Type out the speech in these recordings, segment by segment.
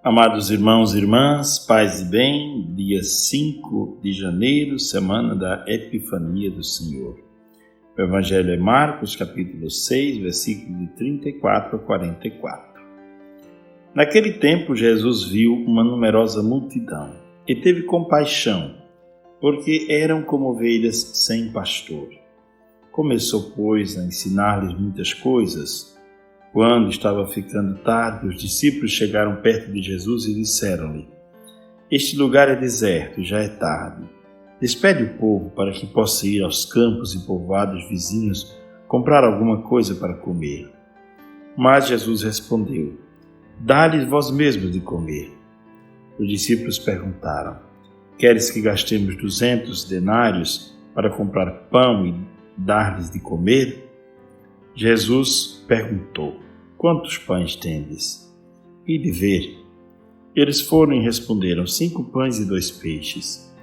Amados irmãos e irmãs, paz e bem, dia 5 de janeiro, semana da Epifania do Senhor. O Evangelho é Marcos, capítulo 6, versículos de 34 a 44. Naquele tempo, Jesus viu uma numerosa multidão e teve compaixão, porque eram como ovelhas sem pastor. Começou, pois, a ensinar-lhes muitas coisas. Quando estava ficando tarde, os discípulos chegaram perto de Jesus e disseram-lhe: Este lugar é deserto e já é tarde. Despede o povo para que possa ir aos campos e povoados vizinhos comprar alguma coisa para comer. Mas Jesus respondeu: Dá-lhes vós mesmos de comer. Os discípulos perguntaram: Queres que gastemos 200 denários para comprar pão e dar-lhes de comer? Jesus perguntou: Quantos pães tendes? E de ver. Eles foram e responderam: 5 pães e 2 peixes.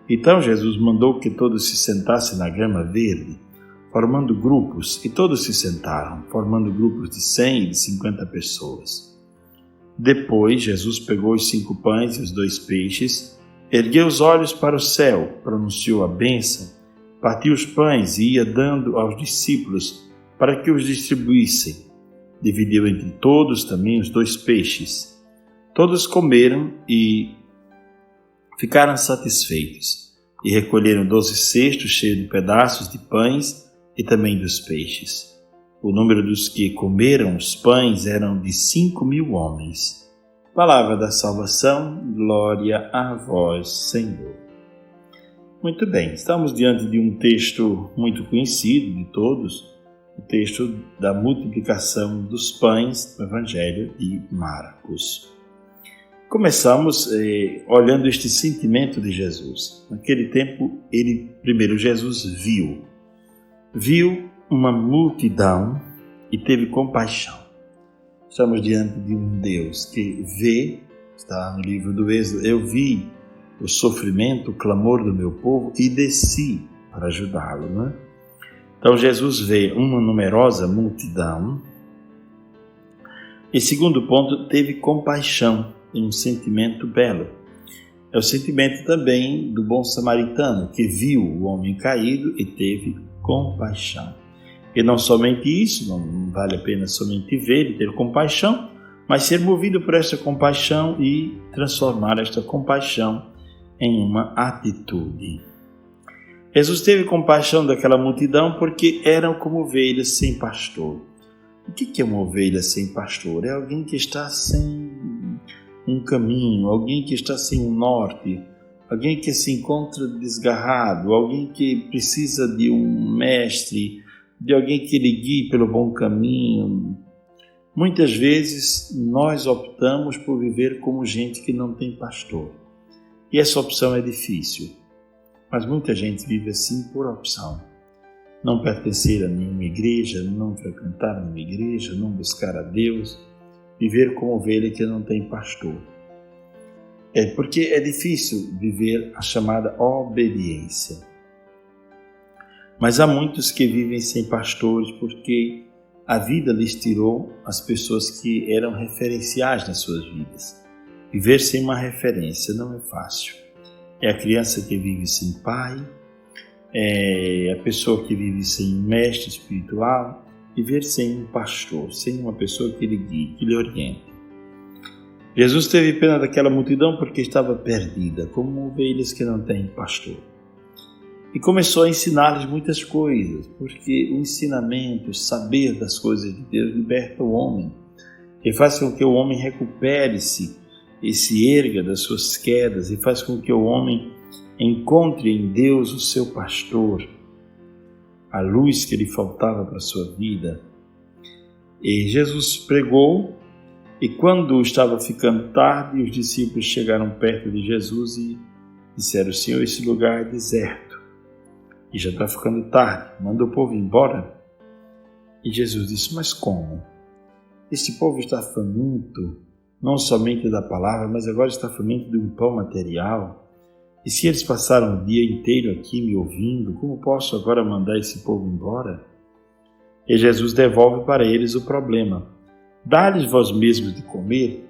Então Jesus mandou que todos se sentassem na grama verde, formando grupos, e todos se sentaram, formando grupos de 100 e de 50 pessoas. Depois Jesus pegou os 5 pães e os 2 peixes, ergueu os olhos para o céu, pronunciou a bênção, partiu os pães e ia dando aos discípulos para que os distribuíssem. Dividiu entre todos também os 2 peixes. Todos comeram e ficaram satisfeitos, e recolheram 12 cestos cheios de pedaços de pães e também dos peixes. O número dos que comeram os pães eram de 5.000 homens. Palavra da salvação, glória a vós, Senhor. Muito bem, estamos diante de um texto muito conhecido de todos, o texto da multiplicação dos pães no Evangelho de Marcos. Começamos olhando este sentimento de Jesus. Naquele tempo, Jesus viu uma multidão e teve compaixão. Estamos diante de um Deus que vê, está no livro do Êxodo: eu vi o sofrimento, o clamor do meu povo e desci para ajudá-lo, não é? Então Jesus vê uma numerosa multidão. E segundo ponto, teve compaixão, um sentimento belo. É o sentimento também do bom samaritano, que viu o homem caído e teve compaixão. E não somente isso, não vale a pena somente ver e ter compaixão, mas ser movido por esta compaixão e transformar esta compaixão em uma atitude. Jesus teve compaixão daquela multidão porque eram como ovelhas sem pastor. O que é uma ovelha sem pastor? É alguém que está sem um caminho, alguém que está sem um norte, alguém que se encontra desgarrado, alguém que precisa de um mestre, de alguém que lhe guie pelo bom caminho. Muitas vezes nós optamos por viver como gente que não tem pastor. E essa opção é difícil. Mas muita gente vive assim por opção. Não pertencer a nenhuma igreja, não frequentar nenhuma igreja, não buscar a Deus, viver como ovelha que não tem pastor. É porque é difícil viver a chamada obediência. Mas há muitos que vivem sem pastores porque a vida lhes tirou as pessoas que eram referenciais nas suas vidas. Viver sem uma referência não é fácil. É a criança que vive sem pai, é a pessoa que vive sem um mestre espiritual, viver sem um pastor, sem uma pessoa que lhe guie, que lhe oriente. Jesus teve pena daquela multidão porque estava perdida, como ovelhas que não têm pastor. E começou a ensinar-lhes muitas coisas, porque o ensinamento, o saber das coisas de Deus liberta o homem e faz com que o homem recupere-se e se erga das suas quedas e faz com que o homem encontre em Deus o seu pastor, a luz que lhe faltava para a sua vida. E Jesus pregou, e quando estava ficando tarde, os discípulos chegaram perto de Jesus e disseram: Senhor, esse lugar é deserto e já está ficando tarde, manda o povo embora. E Jesus disse: Mas como? Esse povo está faminto, não somente da palavra, mas agora está faminto de um pão material. E se eles passaram o dia inteiro aqui me ouvindo, como posso agora mandar esse povo embora? E Jesus devolve para eles o problema: Dá-lhes vós mesmos de comer.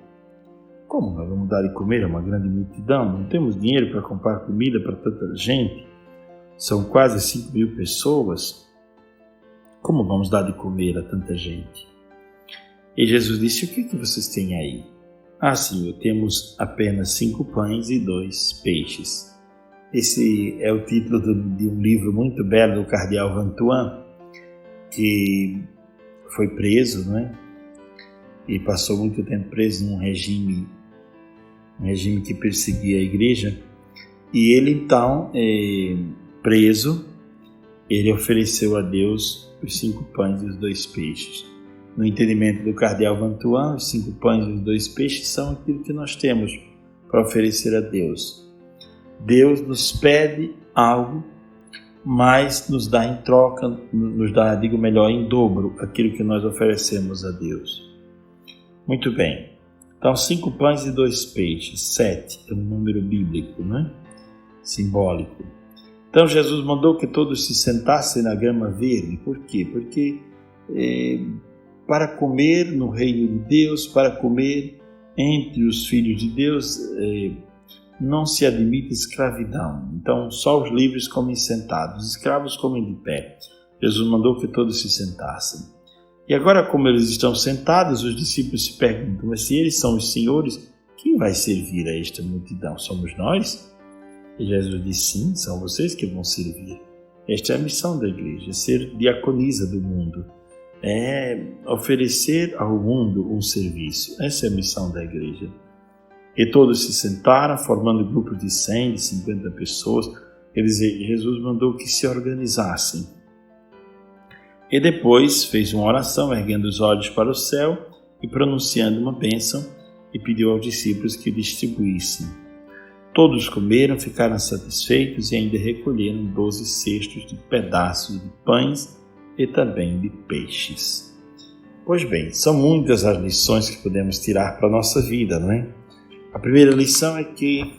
Como nós vamos dar de comer a uma grande multidão? Não temos dinheiro para comprar comida para tanta gente. São quase 5.000 pessoas. Como vamos dar de comer a tanta gente? E Jesus disse: o que vocês têm aí? Senhor, temos apenas 5 pães e 2 peixes. Esse é o título de um livro muito belo do cardeal Vantuan, que foi preso, não é? E passou muito tempo preso num regime que perseguia a igreja. E ele então, preso, ele ofereceu a Deus os 5 pães e os 2 peixes. No entendimento do cardeal Vantuan, os 5 pães e os 2 peixes são aquilo que nós temos para oferecer a Deus. Deus nos pede algo, mas nos dá em troca, em dobro, aquilo que nós oferecemos a Deus. Muito bem. Então, 5 pães e 2 peixes, 7 é um número bíblico, né? Simbólico. Então, Jesus mandou que todos se sentassem na grama verde. Por quê? Porque para comer no reino de Deus, para comer entre os filhos de Deus, não se admite escravidão. Então, só os livres comem sentados, os escravos comem de pé. Jesus mandou que todos se sentassem. E agora, como eles estão sentados, os discípulos se perguntam: mas se eles são os senhores, quem vai servir a esta multidão? Somos nós? E Jesus disse: sim, são vocês que vão servir. Esta é a missão da igreja, ser diaconisa do mundo. É oferecer ao mundo um serviço. Essa é a missão da igreja. E todos se sentaram, formando grupos de 100, de 50 pessoas. Jesus mandou que se organizassem. E depois fez uma oração, erguendo os olhos para o céu e pronunciando uma bênção, e pediu aos discípulos que distribuíssem. Todos comeram, ficaram satisfeitos e ainda recolheram 12 cestos de pedaços de pães e também de peixes. Pois bem, são muitas as lições que podemos tirar para a nossa vida, não é? A primeira lição é que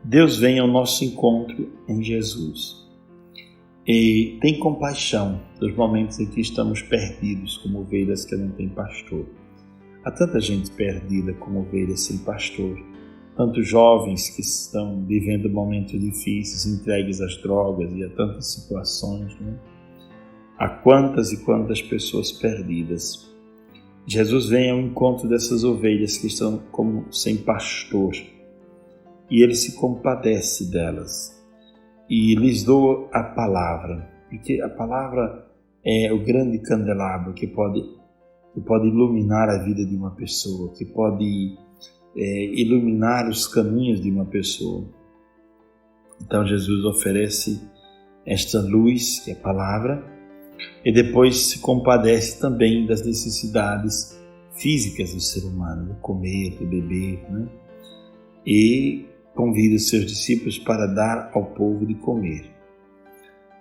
Deus vem ao nosso encontro em Jesus e tem compaixão dos momentos em que estamos perdidos como ovelhas que não têm pastor. Há tanta gente perdida como ovelhas sem pastor, tantos jovens que estão vivendo momentos difíceis, entregues às drogas e a tantas situações, não é? Há quantas e quantas pessoas perdidas. Jesus vem ao encontro dessas ovelhas que estão como sem pastor e ele se compadece delas e lhes doa a palavra, porque a palavra é o grande candelabro que pode iluminar a vida de uma pessoa, que pode iluminar os caminhos de uma pessoa. Então Jesus oferece esta luz, que é a palavra, e depois se compadece também das necessidades físicas do ser humano, de comer, de beber, né? E convida os seus discípulos para dar ao povo de comer.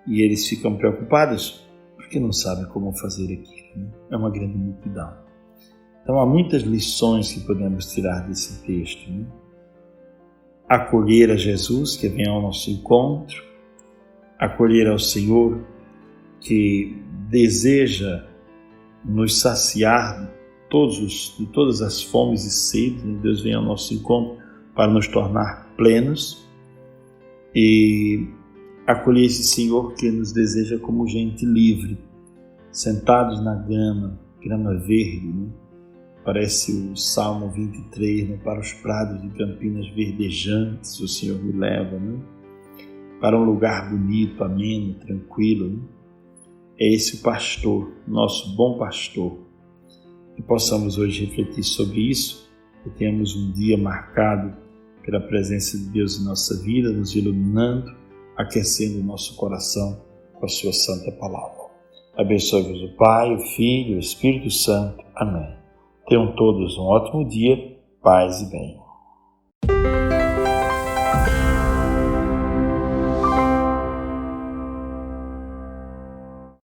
E eles ficam preocupados porque não sabem como fazer aquilo, né? É uma grande multidão. Então há muitas lições que podemos tirar desse texto, né? Acolher a Jesus, que vem ao nosso encontro, acolher ao Senhor, que deseja nos saciar de todas as fomes e sedes. Deus vem ao nosso encontro para nos tornar plenos, e acolher esse Senhor que nos deseja como gente livre, sentados na grama verde, né? Parece o Salmo 23, né? Para os prados de campinas verdejantes o Senhor me leva, né? Para um lugar bonito, ameno, tranquilo, né? É esse o pastor, nosso bom pastor. Que possamos hoje refletir sobre isso, que tenhamos um dia marcado pela presença de Deus em nossa vida, nos iluminando, aquecendo o nosso coração com a sua santa palavra. Abençoe-vos o Pai, o Filho e o Espírito Santo. Amém. Tenham todos um ótimo dia, paz e bem.